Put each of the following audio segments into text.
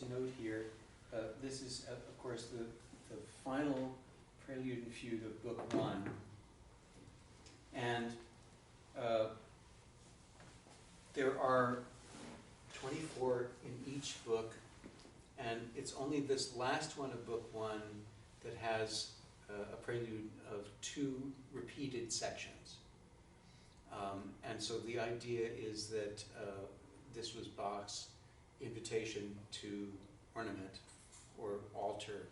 note here, this is, of course, the final Prelude and Fugue of Book 1. And there are 24 in each book, and it's only this last one of Book 1 that has a prelude of 2 repeated sections. And so the idea is that this was Bach's invitation to ornament or alter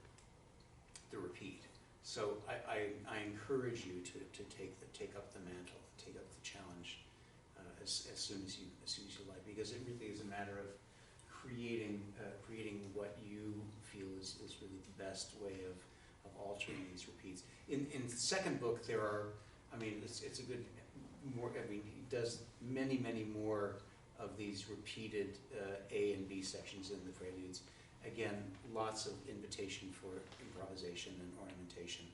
the repeat. So I encourage you to take up the mantle, take up the challenge as soon as you like, because it really is a matter of creating what you feel is really the best way of altering these repeats. In the second book, there are, I mean, it's a good more. I mean, he does many more of these repeated A and B sections in the preludes. Again, lots of invitation for improvisation and ornamentation,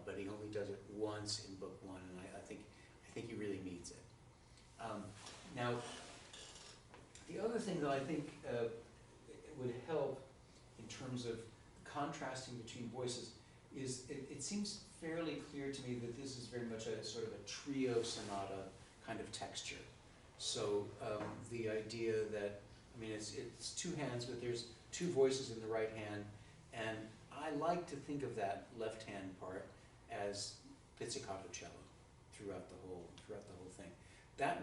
but he only does it once in Book 1, and I think he really means it. Now, the other thing that I think would help in terms of contrasting between voices is it seems fairly clear to me that this is very much a sort of a trio sonata kind of texture. So the idea that, I mean, it's 2 hands, but there's 2 voices in the right hand, and I like to think of that left hand part as pizzicato cello throughout the whole thing. That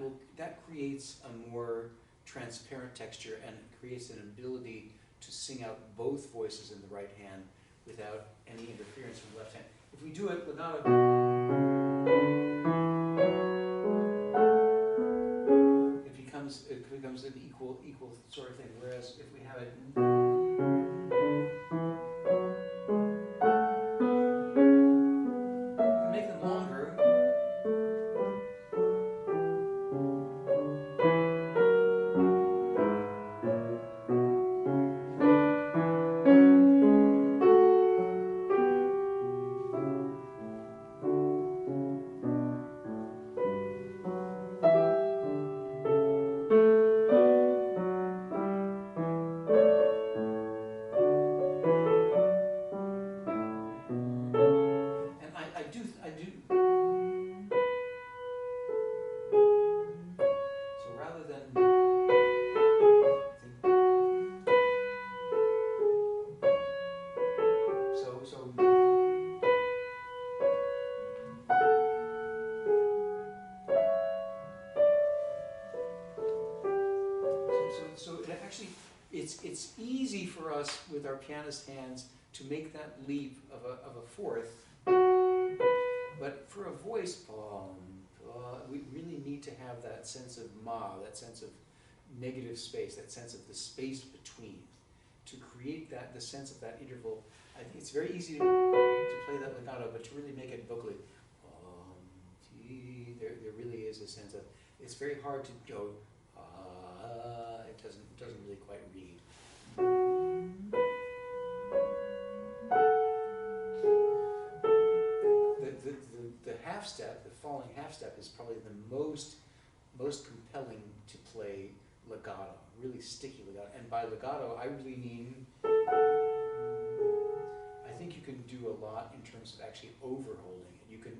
creates a more transparent texture and creates an ability to sing out both voices in the right hand without any interference from the left hand. If we do it legato, it becomes an equal sort of thing. Whereas if we have it, we can make them longer. It's easy for us with our pianist hands to make that leap of a fourth, but for a voice, we really need to have that sense of that sense of negative space, that sense of the space between, to create the sense of that interval. I think it's very easy to play that legato, but to really make it vocally, there really is a sense of, it's very hard to go, it doesn't really quite read. The half step, the falling half step, is probably the most compelling to play legato, really sticky legato. And by legato, I really mean, I think you can do a lot in terms of actually overholding it. You can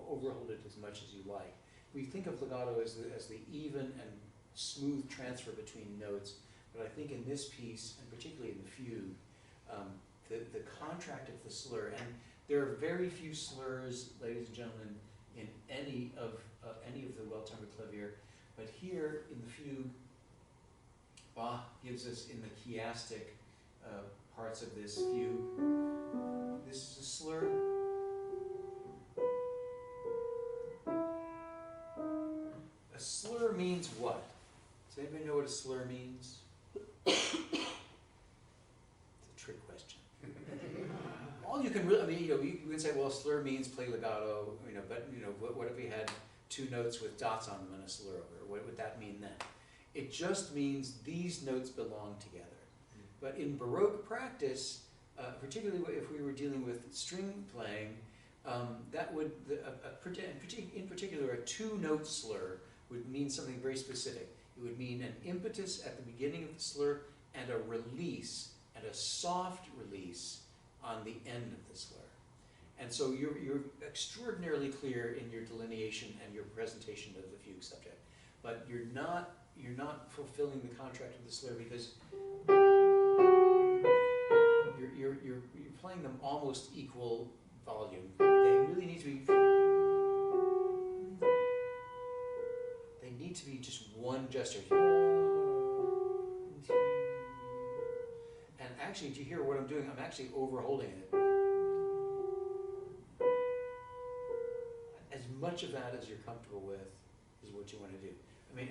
overhold it as much as you like. We think of legato as the even and smooth transfer between notes, but I think in this piece, and particularly in the fugue, the contract of the slur, and there are very few slurs, ladies and gentlemen, in any of the well-tempered clavier, but here in the fugue, Bach gives us in the chiastic parts of this fugue, this is a slur. A slur means what? Does anybody know what a slur means? It's a trick question. All you can really, I mean, you can say, well, slur means play legato, but what if we had 2 notes with dots on them and a slur over? What would that mean then? It just means these notes belong together. But in Baroque practice, particularly if we were dealing with string playing, that would, in particular, a 2-note slur would mean something very specific. It would mean an impetus at the beginning of the slur and a release and a soft release on the end of the slur. And so you're extraordinarily clear in your delineation and your presentation of the fugue subject, but you're not fulfilling the contract of the slur because you're playing them almost equal volume. They really need to be. They need to be just one gesture. And actually, do you hear what I'm doing? I'm actually overholding it. As much of that as you're comfortable with is what you want to do. I mean,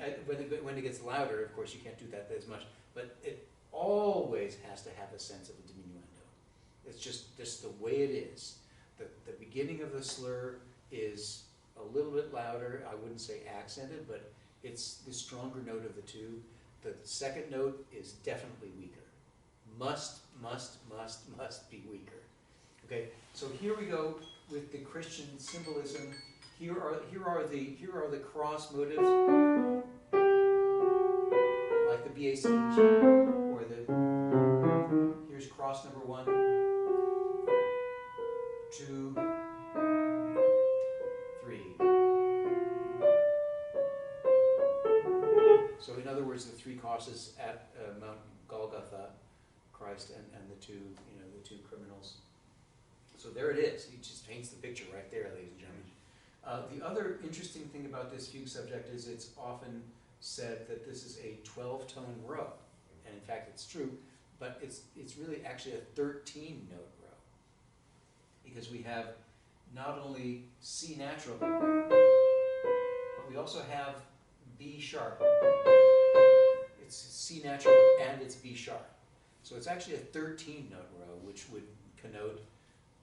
when it gets louder, of course, you can't do that as much, but it always has to have a sense of a diminuendo. It's just the way it is. The beginning of the slur is a little bit louder. I wouldn't say accented, but it's the stronger note of the two. The second note is definitely weaker. Must be weaker. Okay, so here we go with the Christian symbolism. Here are the cross motives, like the BACG, or here's cross number 1, 2, 3. So in other words, the 3 crosses at Mount Golgotha, Christ and the two criminals. So there it is. He just paints the picture right there, ladies and gentlemen. The other interesting thing about this fugue subject is it's often said that this is a 12-tone row, and in fact it's true, but it's really actually a 13-note row, because we have not only C natural, but we also have B sharp. It's C natural and it's B sharp. So it's actually a 13-note row, which would connote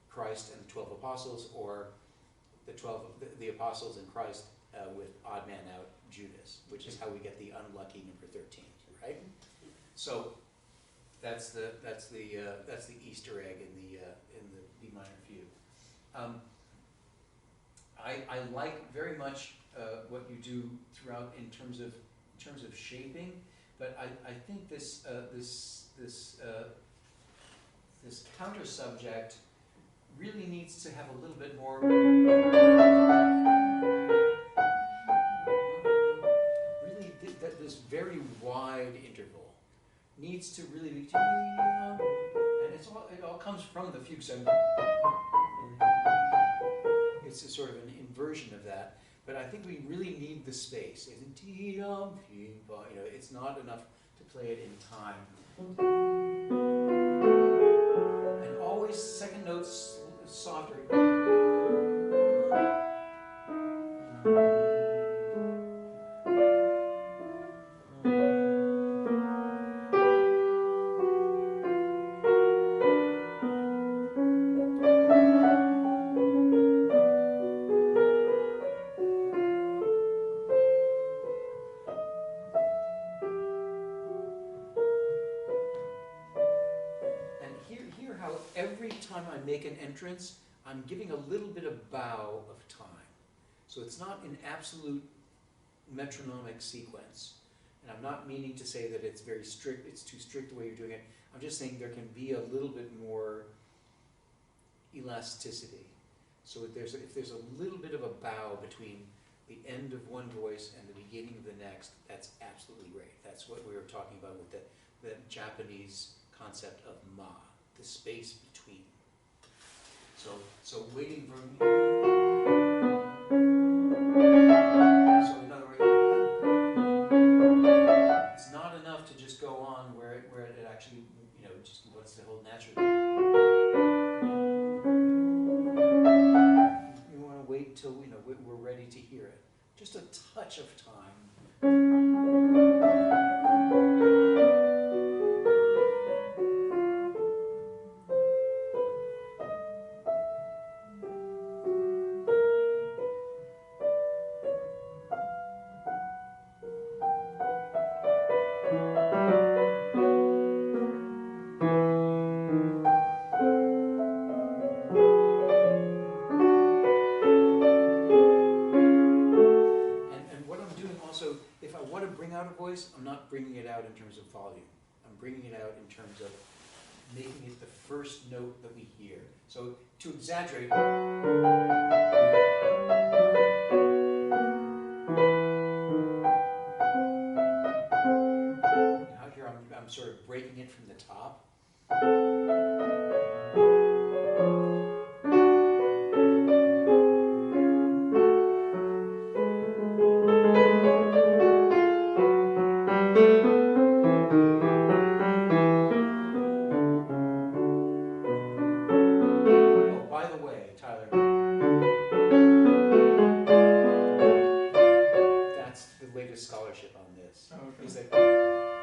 Christ and the 12 apostles, or the apostles and Christ with odd man out Judas, which is how we get the unlucky number 13, right? So that's the Easter egg in the B minor fugue. I like very much what you do throughout in terms of shaping, but I think this counter subject really needs to have a little bit more. Really, this very wide interval needs to really be, and it all comes from the fugue sound. It's a sort of an inversion of that, but I think we really need the space. It's not enough to play it in time. And always second notes softer. Entrance, I'm giving a little bit of bow of time. So it's not an absolute metronomic sequence. And I'm not meaning to say that it's very strict, it's too strict the way you're doing it. I'm just saying there can be a little bit more elasticity. So if there's a little bit of a bow between the end of one voice and the beginning of the next, that's absolutely great. That's what we were talking about with the Japanese concept of ma, the space between. So waiting for. So in other words, it's not enough to just go on where it actually, just what's the whole natural. You want to wait till we're ready to hear it. Just a touch of time. I'm not bringing it out in terms of volume. I'm bringing it out in terms of making it the first note that we hear. So to exaggerate, now here I'm sort of breaking it from the top. Scholarship on this is that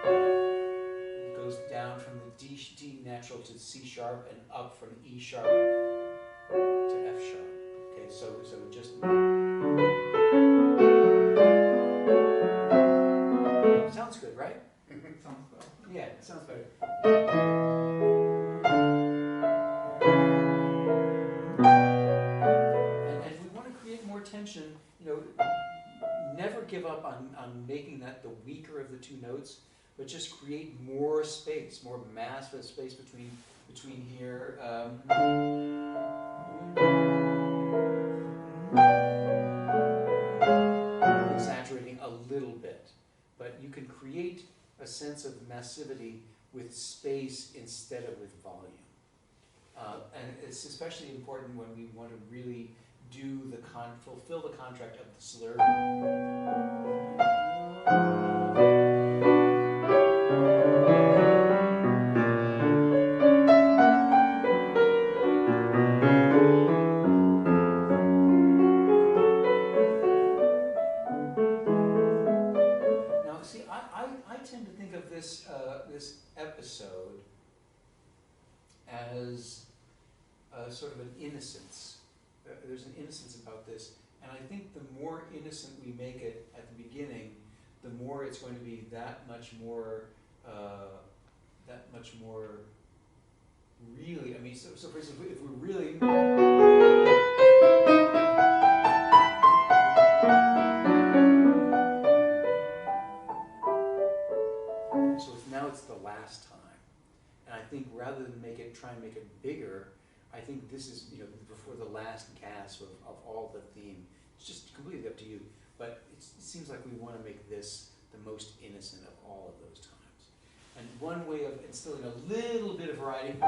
it goes down from the D natural to C sharp and up from E sharp to F sharp. Okay, so just sounds good, right? Sounds good. Yeah, it sounds better. And if we want to create more tension, you know, never give up on making that the weaker of the two notes, but just create more space, more massive space between here. Exaggerating a little bit, but you can create a sense of massivity with space instead of with volume. And it's especially important when we want to really do fulfill the contract of the slur. Now, see, I tend to think of this this episode as sort of an innocence. There's an innocence about this, and I think the more innocent we make it at the beginning, the more it's going to be that much more really. I mean, so for instance, if we're really now it's the last time, and I think rather than try and make it bigger, I think this is, you know, before the last gasp of all the theme. It's just completely up to you. But it seems like we want to make this the most innocent of all of those times. And one way of instilling a little bit of variety.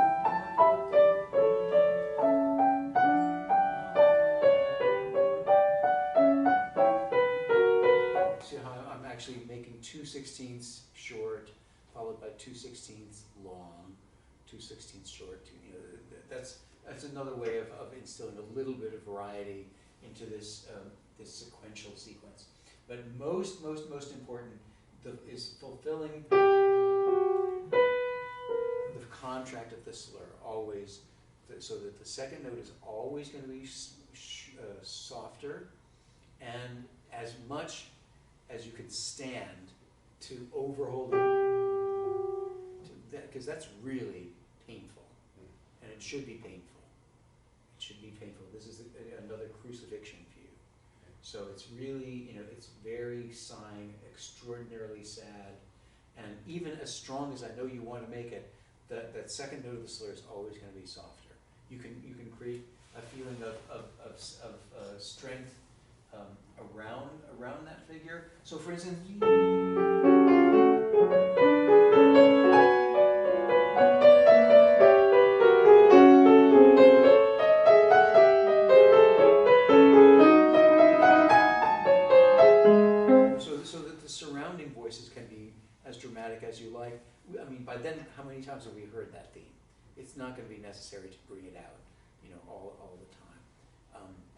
See how I'm actually making 2/16 short, followed by 2/16 long, 2/16 short. You know, that's another way of instilling a little bit of variety into this this sequential sequence. But most important is fulfilling the contract of the slur always, so that the second note is always going to be softer, and as much as you can stand to overhold it, because that's really painful, and it should be painful. It should be painful. This is another crucifixion view. So it's really, you know, it's very sighing, extraordinarily sad, and even as strong as I know you want to make it, that second note of the slur is always going to be softer. You can create a feeling of strength around that figure. So for instance, so that the surrounding voices can be as dramatic as you like. I mean, by then, how many times have we heard that theme? It's not going to be necessary to bring it out, you know, all the time.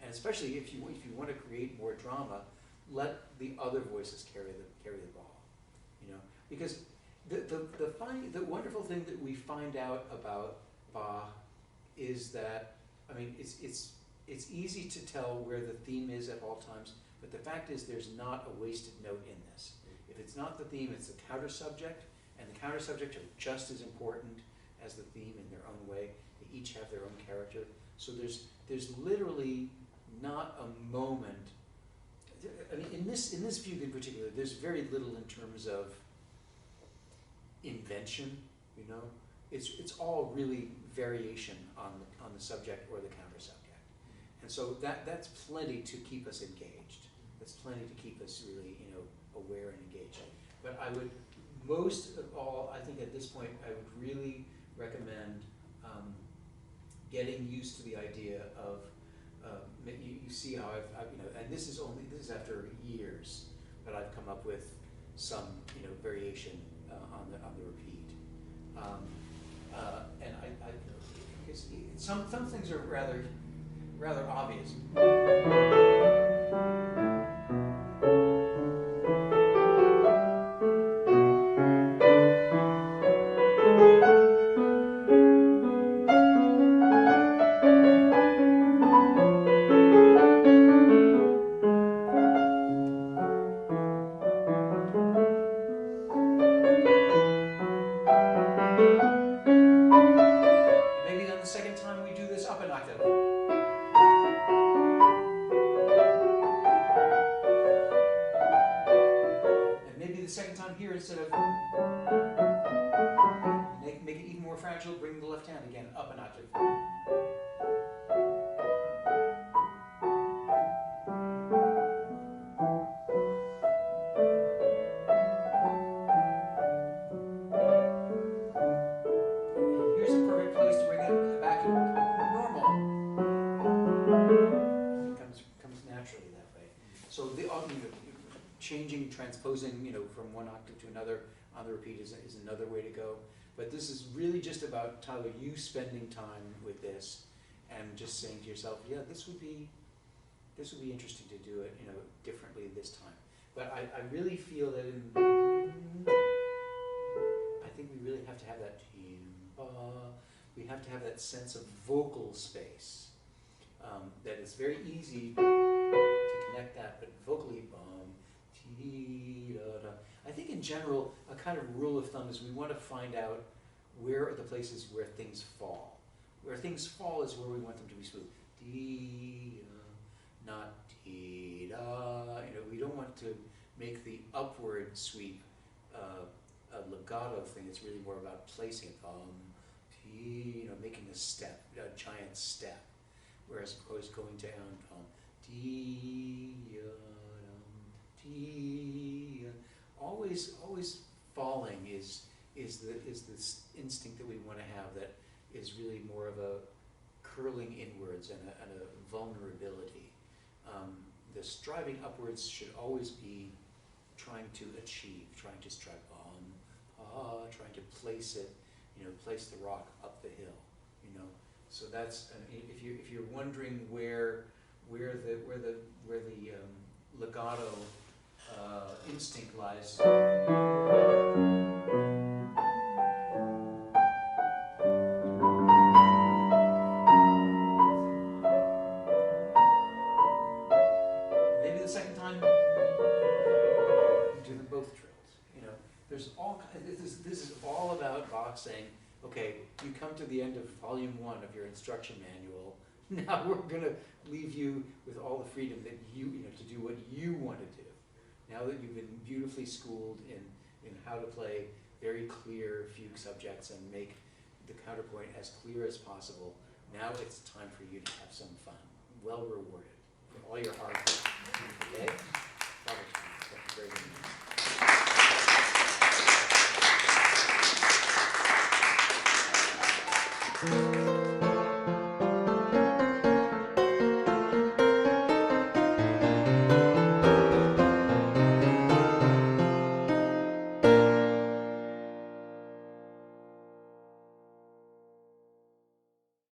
And especially if you want to create more drama, let the other voices carry the ball, you know, because the wonderful thing that we find out about Bach is that, I mean, it's easy to tell where the theme is at all times, but the fact is there's not a wasted note in this. If it's not the theme, it's the counter subject, and the counter subject are just as important as the theme in their own way. They each have their own character. So there's literally not a moment. I mean, in this fugue in particular, there's very little in terms of invention. You know, it's all really variation on the subject or the counter subject. And so that's plenty to keep us engaged. That's plenty to keep us really, aware and engaged. But I would, most of all, I think at this point, I would really recommend getting used to the idea of, you see how I've and this is after years, but I've come up with some, variation on the repeat. And because some things are rather obvious. Bring the left hand again up an octave. Here's a perfect place to bring it back to normal. It comes naturally that way. So the changing, transposing, from one octave to another on the repeat is another way to go. But this is really just about, Tyler, you spending time with this and just saying to yourself, yeah, this would be interesting to do it, differently this time. But I really feel that I think we really have to have that we have to have that sense of vocal space. That it's very easy to connect that, but vocally, I think in general, a kind of rule of thumb is we want to find out where are the places where things fall. Where things fall is where we want them to be smooth. Not dee-da. We don't want to make the upward sweep a legato thing. It's really more about placing it, making a step, a giant step. Whereas, of course, going down, always falling is this instinct that we want to have that is really more of a curling inwards and a vulnerability. The striving upwards should always be trying to achieve, trying to strive trying to place it, place the rock up the hill, So that's if you're wondering where the legato instinct lies. Maybe the second time, do them both drills. There's all this is all about Bach saying, okay, you come to the end of volume 1 of your instruction manual. Now we're going to leave you with all the freedom that to do what you want to do. Now that you've been beautifully schooled in how to play very clear fugue subjects and make the counterpoint as clear as possible, now it's time for you to have some fun, well rewarded.